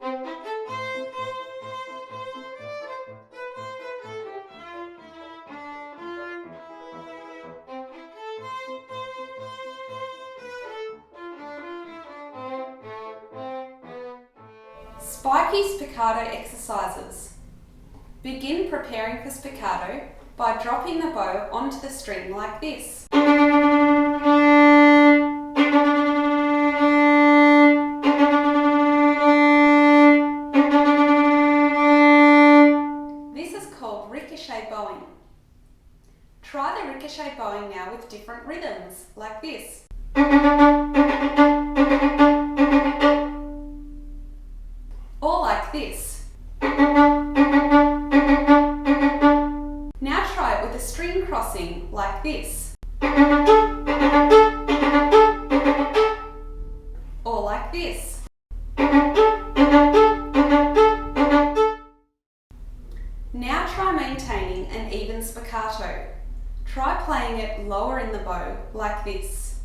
Spiky spiccato exercises. Begin preparing for spiccato by dropping the bow onto the string like this. This is called ricochet bowing. Try the ricochet bowing now with different rhythms, like this. Or like this. Now try it with a string crossing, like this. Or like this. Now try maintaining an even spiccato. Try playing it lower in the bow, like this.